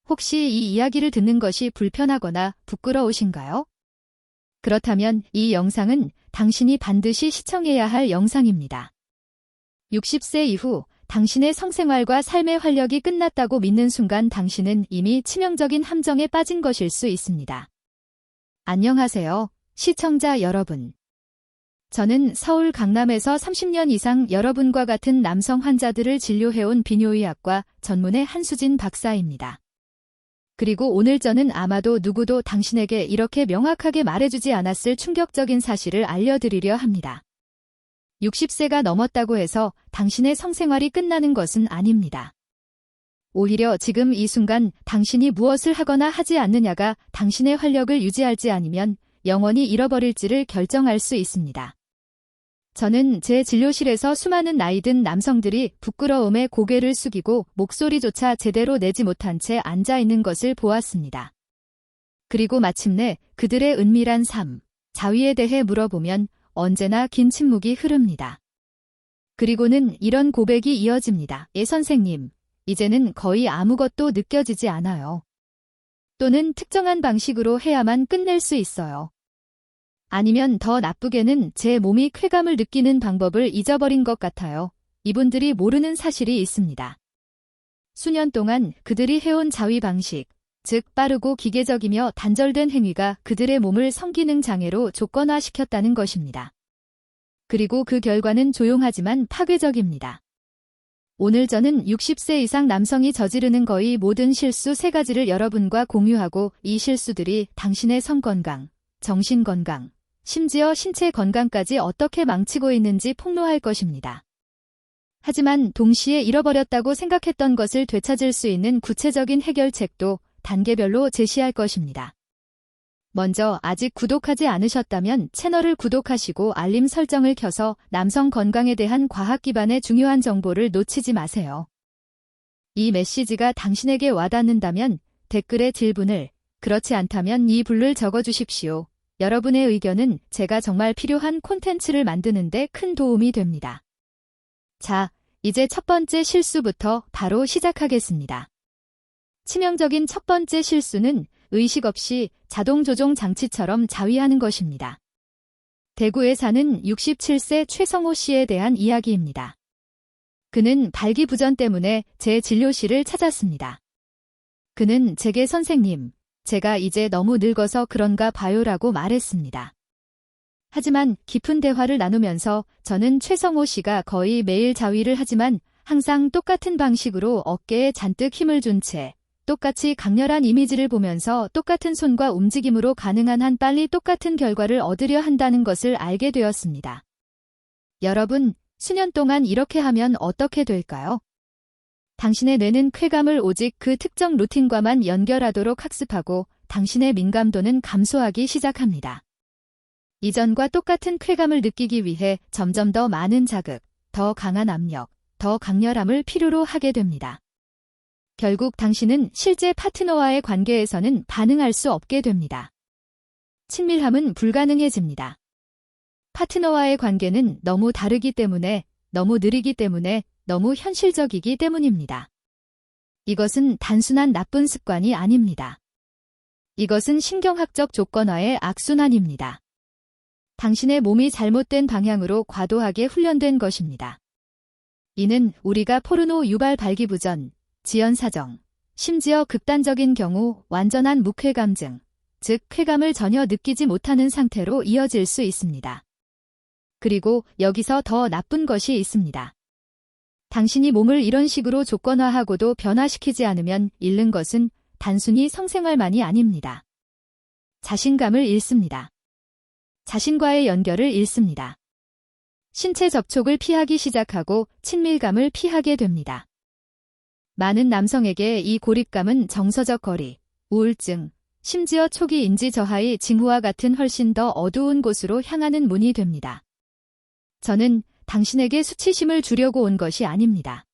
혹시 이 이야기를 듣는 것이 불편하거나 부끄러우신가요? 그렇다면 이 영상은 당신이 반드시 시청해야 할 영상입니다. 60세 이후 당신의 성생활과 삶의 활력이 끝났다고 믿는 순간 당신은 이미 치명적인 함정에 빠진 것일 수 있습니다. 안녕하세요, 시청자 여러분. 저는 서울 강남에서 30년 이상 여러분과 같은 남성 환자들을 진료해온 비뇨의학과 전문의 한수진 박사입니다. 그리고 오늘 저는 아마도 누구도 당신에게 이렇게 명확하게 말해주지 않았을 충격적인 사실을 알려드리려 합니다. 60세가 넘었다고 해서 당신의 성생활이 끝나는 것은 아닙니다. 오히려 지금 이 순간 당신이 무엇을 하거나 하지 않느냐가 당신의 활력을 유지할지 아니면 영원히 잃어버릴지를 결정할 수 있습니다. 저는 제 진료실에서 수많은 나이든 남성들이 부끄러움에 고개를 숙이고 목소리조차 제대로 내지 못한 채 앉아있는 것을 보았습니다. 그리고 마침내 그들의 은밀한 삶, 자위에 대해 물어보면 언제나 긴 침묵이 흐릅니다. 그리고는 이런 고백이 이어집니다. 예, 선생님, 이제는 거의 아무것도 느껴지지 않아요. 또는 특정한 방식으로 해야만 끝낼 수 있어요. 아니면 더 나쁘게는 제 몸이 쾌감을 느끼는 방법을 잊어버린 것 같아요. 이분들이 모르는 사실이 있습니다. 수년 동안 그들이 해온 자위 방식, 즉 빠르고 기계적이며 단절된 행위가 그들의 몸을 성기능 장애로 조건화시켰다는 것입니다. 그리고 그 결과는 조용하지만 파괴적입니다. 오늘 저는 60세 이상 남성이 저지르는 거의 모든 실수 3가지를 여러분과 공유하고 이 실수들이 당신의 성건강, 정신건강, 심지어 신체 건강까지 어떻게 망치고 있는지 폭로할 것입니다. 하지만 동시에 잃어버렸다고 생각했던 것을 되찾을 수 있는 구체적인 해결책도 단계별로 제시할 것입니다. 먼저 아직 구독하지 않으셨다면 채널을 구독하시고 알림 설정을 켜서 남성 건강에 대한 과학 기반의 중요한 정보를 놓치지 마세요. 이 메시지가 당신에게 와닿는다면 댓글에 질문을, 그렇지 않다면 이 불을 적어주십시오. 여러분의 의견은 제가 정말 필요한 콘텐츠를 만드는 데 큰 도움이 됩니다. 자, 이제 첫 번째 실수부터 바로 시작하겠습니다. 치명적인 첫 번째 실수는 의식 없이 자동 조종 장치처럼 자위하는 것입니다. 대구에 사는 67세 최성호 씨에 대한 이야기입니다. 그는 발기부전 때문에 제 진료실을 찾았습니다. 그는 제게 선생님, 제가 이제 너무 늙어서 그런가 봐요라고 말했습니다. 하지만 깊은 대화를 나누면서 저는 최성호 씨가 거의 매일 자위를 하지만 항상 똑같은 방식으로 어깨에 잔뜩 힘을 준 채 똑같이 강렬한 이미지를 보면서 똑같은 손과 움직임으로 가능한 한 빨리 똑같은 결과를 얻으려 한다는 것을 알게 되었습니다. 여러분, 수년 동안 이렇게 하면 어떻게 될까요? 당신의 뇌는 쾌감을 오직 그 특정 루틴과만 연결하도록 학습하고 당신의 민감도는 감소하기 시작합니다. 이전과 똑같은 쾌감을 느끼기 위해 점점 더 많은 자극, 더 강한 압력, 더 강렬함을 필요로 하게 됩니다. 결국 당신은 실제 파트너와의 관계에서는 반응할 수 없게 됩니다. 친밀함은 불가능해집니다. 파트너와의 관계는 너무 다르기 때문에, 너무 느리기 때문에, 너무 현실적이기 때문입니다. 이것은 단순한 나쁜 습관이 아닙니다. 이것은 신경학적 조건화의 악순환입니다. 당신의 몸이 잘못된 방향으로 과도하게 훈련된 것입니다. 이는 우리가 포르노 유발 발기부전, 지연사정, 심지어 극단적인 경우 완전한 무쾌감증, 즉 쾌감을 전혀 느끼지 못하는 상태로 이어질 수 있습니다. 그리고 여기서 더 나쁜 것이 있습니다. 당신이 몸을 이런 식으로 조건화하고도 변화시키지 않으면 잃는 것은 단순히 성생활만이 아닙니다. 자신감을 잃습니다. 자신과의 연결을 잃습니다. 신체 접촉을 피하기 시작하고 친밀감을 피하게 됩니다. 많은 남성에게 이 고립감은 정서적 거리, 우울증, 심지어 초기 인지 저하의 징후와 같은 훨씬 더 어두운 곳으로 향하는 문이 됩니다. 저는 당신에게 수치심을 주려고 온 것이 아닙니다.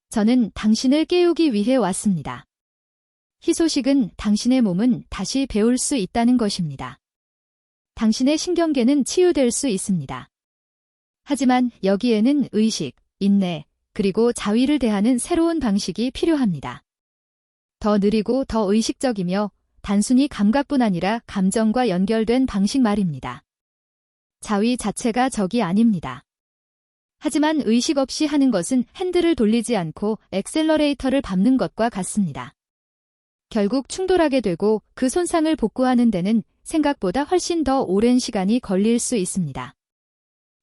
저는 당신을 깨우기 위해 왔습니다. 희소식은 당신의 몸은 다시 배울 수 있다는 것입니다. 당신의 신경계는 치유될 수 있습니다. 하지만 여기에는 의식, 인내, 그리고 자위를 대하는 새로운 방식이 필요합니다. 더 느리고 더 의식적이며 단순히 감각뿐 아니라 감정과 연결된 방식 말입니다. 자위 자체가 적이 아닙니다. 하지만 의식 없이 하는 것은 핸들을 돌리지 않고 엑셀러레이터를 밟는 것과 같습니다. 결국 충돌하게 되고 그 손상을 복구하는 데는 생각보다 훨씬 더 오랜 시간이 걸릴 수 있습니다.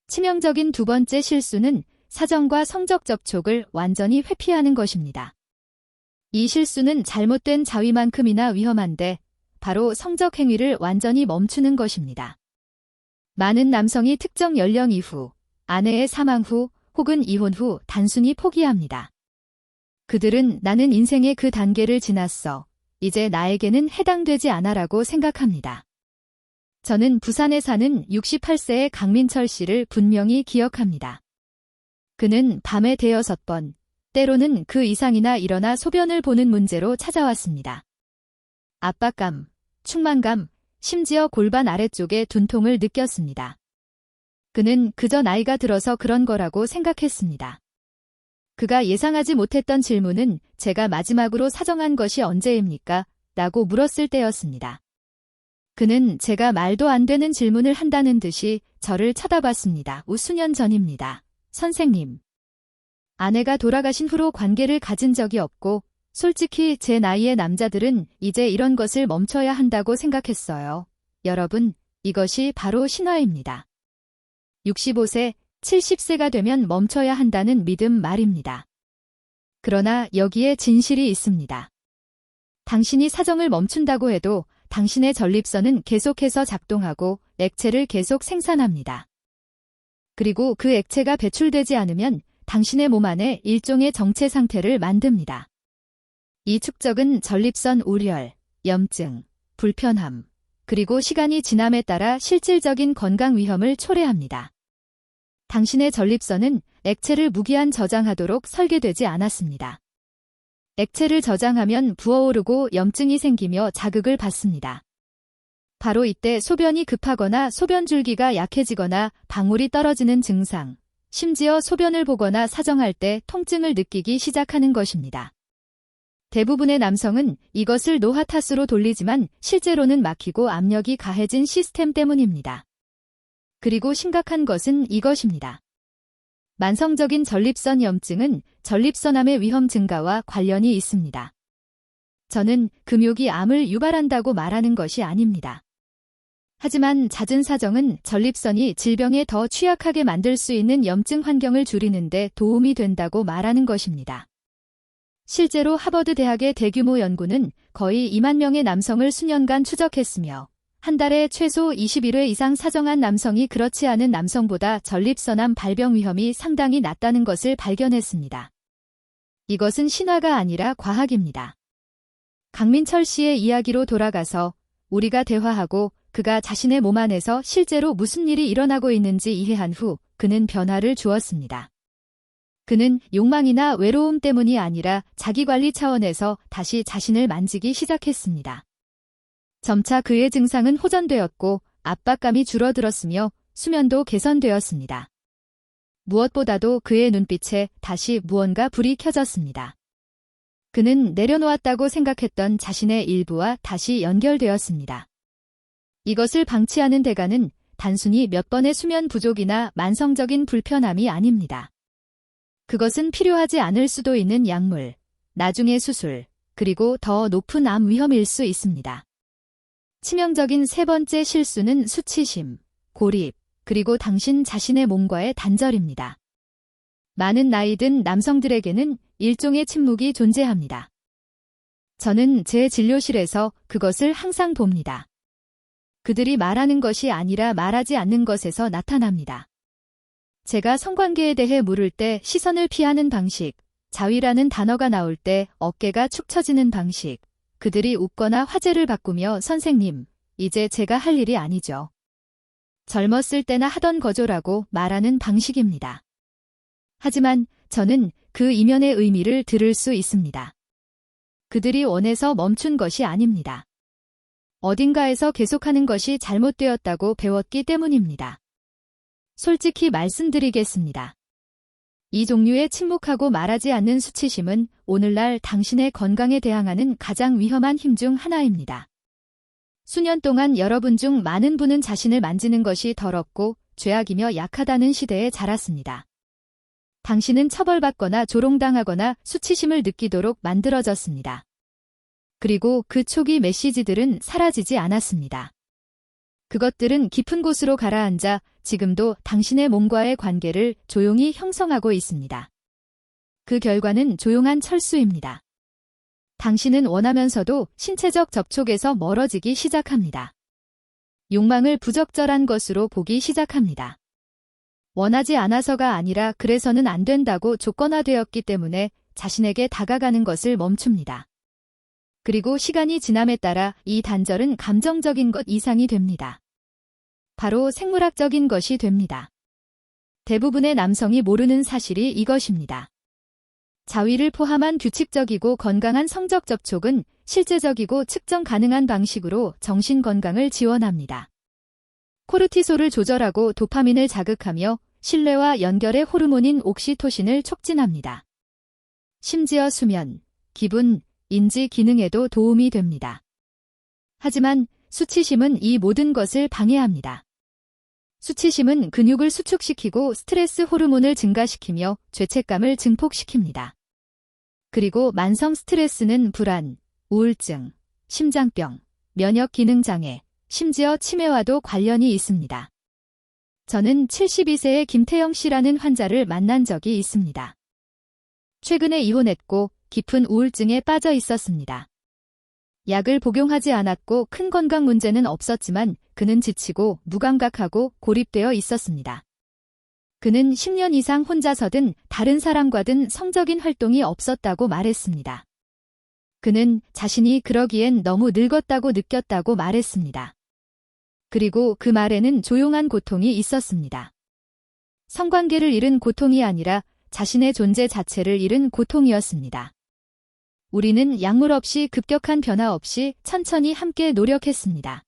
치명적인 두 번째 실수는 사정과 성적 접촉을 완전히 회피하는 것입니다. 이 실수는 잘못된 자위만큼이나 위험한데 바로 성적 행위를 완전히 멈추는 것입니다. 많은 남성이 특정 연령 이후, 아내의 사망 후 혹은 이혼 후 단순히 포기합니다. 그들은 나는 인생의 그 단계를 지났어. 이제 나에게는 해당되지 않아라고 생각합니다. 저는 부산에 사는 68세의 강민철 씨를 분명히 기억합니다. 그는 밤에 대여섯 번, 때로는 그 이상이나 일어나 소변을 보는 문제로 찾아왔습니다. 압박감, 충만감, 심지어 골반 아래쪽에 둔통을 느꼈습니다. 그는 그저 나이가 들어서 그런 거라고 생각했습니다. 그가 예상하지 못했던 질문은 제가 마지막으로 사정한 것이 언제입니까? 라고 물었을 때였습니다. 그는 제가 말도 안 되는 질문을 한다는 듯이 저를 쳐다봤습니다. 수년 전입니다. 선생님. 아내가 돌아가신 후로 관계를 가진 적이 없고 솔직히 제 나이의 남자들은 이제 이런 것을 멈춰야 한다고 생각했어요. 여러분, 이것이 바로 신화입니다. 65세, 70세가 되면 멈춰야 한다는 믿음 말입니다. 그러나 여기에 진실이 있습니다. 당신이 사정을 멈춘다고 해도 당신의 전립선은 계속해서 작동하고 액체를 계속 생산합니다. 그리고 그 액체가 배출되지 않으면 당신의 몸 안에 일종의 정체 상태를 만듭니다. 이 축적은 전립선 우열, 염증, 불편함, 그리고 시간이 지남에 따라 실질적인 건강 위험을 초래합니다. 당신의 전립선은 액체를 무기한 저장하도록 설계되지 않았습니다. 액체를 저장하면 부어오르고 염증이 생기며 자극을 받습니다. 바로 이때 소변이 급하거나 소변줄기가 약해지거나 방울이 떨어지는 증상, 심지어 소변을 보거나 사정할 때 통증을 느끼기 시작하는 것입니다. 대부분의 남성은 이것을 노화 탓으로 돌리지만 실제로는 막히고 압력이 가해진 시스템 때문입니다. 그리고 심각한 것은 이것입니다. 만성적인 전립선 염증은 전립선암의 위험 증가와 관련이 있습니다. 저는 금욕이 암을 유발한다고 말하는 것이 아닙니다. 하지만 잦은 사정은 전립선이 질병에 더 취약하게 만들 수 있는 염증 환경을 줄이는 데 도움이 된다고 말하는 것입니다. 실제로 하버드 대학의 대규모 연구는 거의 2만 명의 남성을 수년간 추적했으며 한 달에 최소 21회 이상 사정한 남성이 그렇지 않은 남성보다 전립선암 발병 위험이 상당히 낮다는 것을 발견했습니다. 이것은 신화가 아니라 과학입니다. 강민철 씨의 이야기로 돌아가서 우리가 대화하고 그가 자신의 몸 안에서 실제로 무슨 일이 일어나고 있는지 이해한 후 그는 변화를 주었습니다. 그는 욕망이나 외로움 때문이 아니라 자기관리 차원에서 다시 자신을 만지기 시작했습니다. 점차 그의 증상은 호전되었고 압박감이 줄어들었으며 수면도 개선되었습니다. 무엇보다도 그의 눈빛에 다시 무언가 불이 켜졌습니다. 그는 내려놓았다고 생각했던 자신의 일부와 다시 연결되었습니다. 이것을 방치하는 대가는 단순히 몇 번의 수면 부족이나 만성적인 불편함이 아닙니다. 그것은 필요하지 않을 수도 있는 약물, 나중의 수술, 그리고 더 높은 암 위험일 수 있습니다. 치명적인 세 번째 실수는 수치심, 고립, 그리고 당신 자신의 몸과의 단절입니다. 많은 나이 든 남성들에게는 일종의 침묵이 존재합니다. 저는 제 진료실에서 그것을 항상 봅니다. 그들이 말하는 것이 아니라 말하지 않는 것에서 나타납니다. 제가 성관계에 대해 물을 때 시선을 피하는 방식, 자위라는 단어가 나올 때 어깨가 축 처지는 방식, 그들이 웃거나 화제를 바꾸며 선생님, 이제 제가 할 일이 아니죠. 젊었을 때나 하던 거죠라고 말하는 방식입니다. 하지만 저는 그 이면의 의미를 들을 수 있습니다. 그들이 원해서 멈춘 것이 아닙니다. 어딘가에서 계속하는 것이 잘못되었다고 배웠기 때문입니다. 솔직히 말씀드리겠습니다. 이 종류의 침묵하고 말하지 않는 수치심은 오늘날 당신의 건강에 대항하는 가장 위험한 힘 중 하나입니다. 수년 동안 여러분 중 많은 분은 자신을 만지는 것이 더럽고 죄악이며 약하다는 시대에 자랐습니다. 당신은 처벌받거나 조롱당하거나 수치심을 느끼도록 만들어졌습니다. 그리고 그 초기 메시지들은 사라지지 않았습니다. 그것들은 깊은 곳으로 가라앉아 지금도 당신의 몸과의 관계를 조용히 형성하고 있습니다. 그 결과는 조용한 철수입니다. 당신은 원하면서도 신체적 접촉에서 멀어지기 시작합니다. 욕망을 부적절한 것으로 보기 시작합니다. 원하지 않아서가 아니라 그래서는 안 된다고 조건화되었기 때문에 자신에게 다가가는 것을 멈춥니다. 그리고 시간이 지남에 따라 이 단절은 감정적인 것 이상이 됩니다. 바로 생물학적인 것이 됩니다. 대부분의 남성이 모르는 사실이 이것입니다. 자위를 포함한 규칙적이고 건강한 성적 접촉은 실제적이고 측정 가능한 방식으로 정신 건강을 지원합니다. 코르티솔을 조절하고 도파민을 자극하며 신뢰와 연결의 호르몬인 옥시토신을 촉진합니다. 심지어 수면, 기분, 인지 기능에도 도움이 됩니다. 하지만 수치심은 이 모든 것을 방해합니다. 수치심은 근육을 수축시키고 스트레스 호르몬을 증가시키며 죄책감을 증폭시킵니다. 그리고 만성 스트레스는 불안, 우울증, 심장병, 면역 기능 장애, 심지어 치매와도 관련이 있습니다. 저는 72세의 김태영 씨라는 환자를 만난 적이 있습니다. 최근에 이혼했고 깊은 우울증에 빠져 있었습니다. 약을 복용하지 않았고 큰 건강 문제는 없었지만 그는 지치고 무감각하고 고립되어 있었습니다. 그는 10년 이상 혼자서든 다른 사람과든 성적인 활동이 없었다고 말했습니다. 그는 자신이 그러기엔 너무 늙었다고 느꼈다고 말했습니다. 그리고 그 말에는 조용한 고통이 있었습니다. 성관계를 잃은 고통이 아니라 자신의 존재 자체를 잃은 고통이었습니다. 우리는 약물 없이 급격한 변화 없이 천천히 함께 노력했습니다.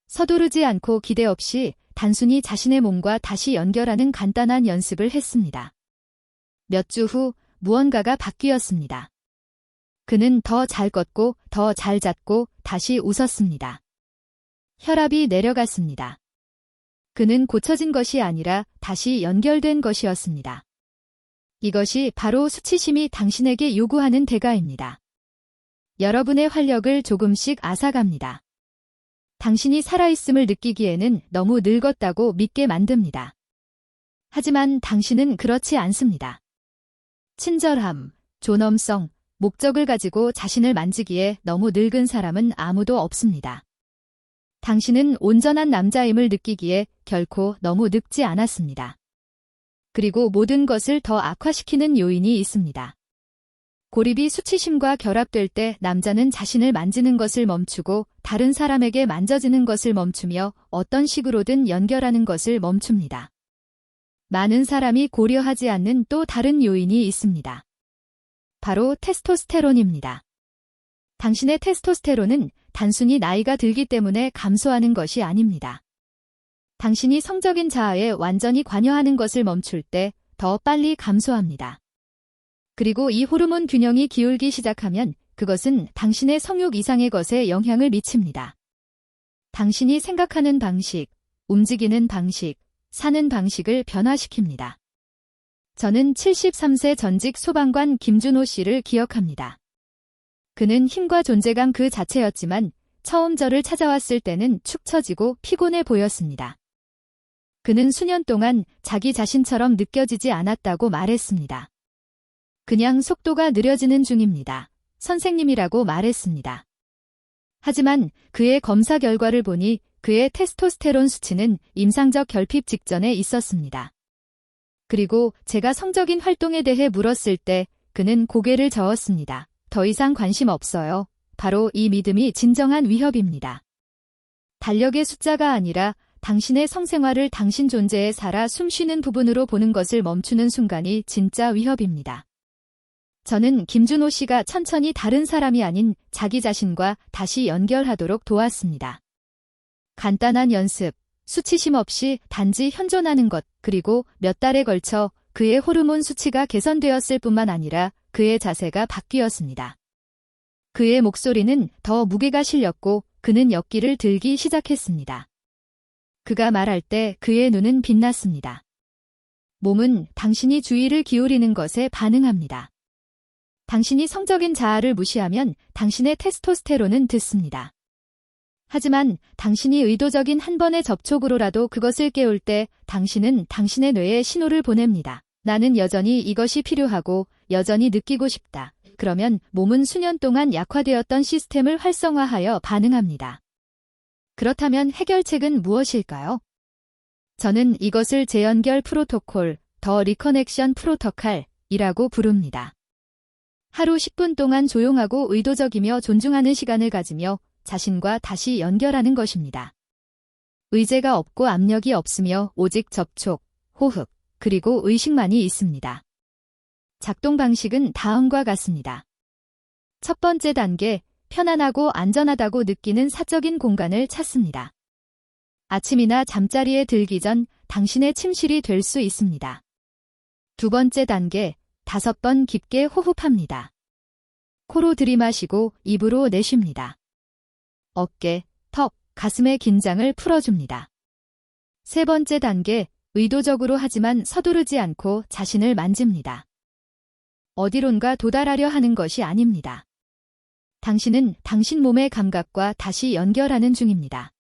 서두르지 않고 기대 없이 단순히 자신의 몸과 다시 연결하는 간단한 연습을 했습니다. 몇 주 후 무언가가 바뀌었습니다. 그는 더 잘 걷고 더 잘 잤고 다시 웃었습니다. 혈압이 내려갔습니다. 그는 고쳐진 것이 아니라 다시 연결된 것이었습니다. 이것이 바로 수치심이 당신에게 요구하는 대가입니다. 여러분의 활력을 조금씩 앗아갑니다. 당신이 살아있음을 느끼기에는 너무 늙었다고 믿게 만듭니다. 하지만 당신은 그렇지 않습니다. 친절함, 존엄성, 목적을 가지고 자신을 만지기에 너무 늙은 사람은 아무도 없습니다. 당신은 온전한 남자임을 느끼기에 결코 너무 늙지 않았습니다. 그리고 모든 것을 더 악화시키는 요인이 있습니다. 고립이 수치심과 결합될 때 남자는 자신을 만지는 것을 멈추고 다른 사람에게 만져지는 것을 멈추며 어떤 식으로든 연결하는 것을 멈춥니다. 많은 사람이 고려하지 않는 또 다른 요인이 있습니다. 바로 테스토스테론입니다. 당신의 테스토스테론은 단순히 나이가 들기 때문에 감소하는 것이 아닙니다. 당신이 성적인 자아에 완전히 관여하는 것을 멈출 때 더 빨리 감소합니다. 그리고 이 호르몬 균형이 기울기 시작하면 그것은 당신의 성욕 이상의 것에 영향을 미칩니다. 당신이 생각하는 방식, 움직이는 방식, 사는 방식을 변화시킵니다. 저는 73세 전직 소방관 김준호 씨를 기억합니다. 그는 힘과 존재감 그 자체였지만 처음 저를 찾아왔을 때는 축 처지고 피곤해 보였습니다. 그는 수년 동안 자기 자신처럼 느껴지지 않았다고 말했습니다. 그냥 속도가 느려지는 중입니다. 선생님이라고 말했습니다. 하지만 그의 검사 결과를 보니 그의 테스토스테론 수치는 임상적 결핍 직전에 있었습니다. 그리고 제가 성적인 활동에 대해 물었을 때 그는 고개를 저었습니다. 더 이상 관심 없어요. 바로 이 믿음이 진정한 위협입니다. 달력의 숫자가 아니라 당신의 성생활을 당신 존재에 살아 숨쉬는 부분으로 보는 것을 멈추는 순간이 진짜 위협입니다. 저는 김준호 씨가 천천히 다른 사람이 아닌 자기 자신과 다시 연결하도록 도왔습니다. 간단한 연습, 수치심 없이 단지 현존하는 것, 그리고 몇 달에 걸쳐 그의 호르몬 수치가 개선되었을 뿐만 아니라 그의 자세가 바뀌었습니다. 그의 목소리는 더 무게가 실렸고 그는 역기를 들기 시작했습니다. 그가 말할 때 그의 눈은 빛났습니다. 몸은 당신이 주의를 기울이는 것에 반응합니다. 당신이 성적인 자아를 무시하면 당신의 테스토스테론은 듣습니다. 하지만 당신이 의도적인 한 번의 접촉으로라도 그것을 깨울 때 당신은 당신의 뇌에 신호를 보냅니다. 나는 여전히 이것이 필요하고 여전히 느끼고 싶다. 그러면 몸은 수년 동안 약화되었던 시스템을 활성화하여 반응합니다. 그렇다면 해결책은 무엇일까요? 저는 이것을 재연결 프로토콜, 더 리커넥션 프로토콜이라고 부릅니다. 하루 10분 동안 조용하고 의도적이며 존중하는 시간을 가지며 자신과 다시 연결하는 것입니다. 의제가 없고 압력이 없으며 오직 접촉, 호흡, 그리고 의식만이 있습니다. 작동 방식은 다음과 같습니다. 첫 번째 단계, 편안하고 안전하다고 느끼는 사적인 공간을 찾습니다. 아침이나 잠자리에 들기 전 당신의 침실이 될 수 있습니다. 두 번째 단계, 5번 깊게 호흡합니다. 코로 들이마시고 입으로 내쉽니다. 어깨, 턱, 가슴의 긴장을 풀어줍니다. 세 번째 단계, 의도적으로 하지만 서두르지 않고 자신을 만집니다. 어디론가 도달하려 하는 것이 아닙니다. 당신은 당신 몸의 감각과 다시 연결하는 중입니다.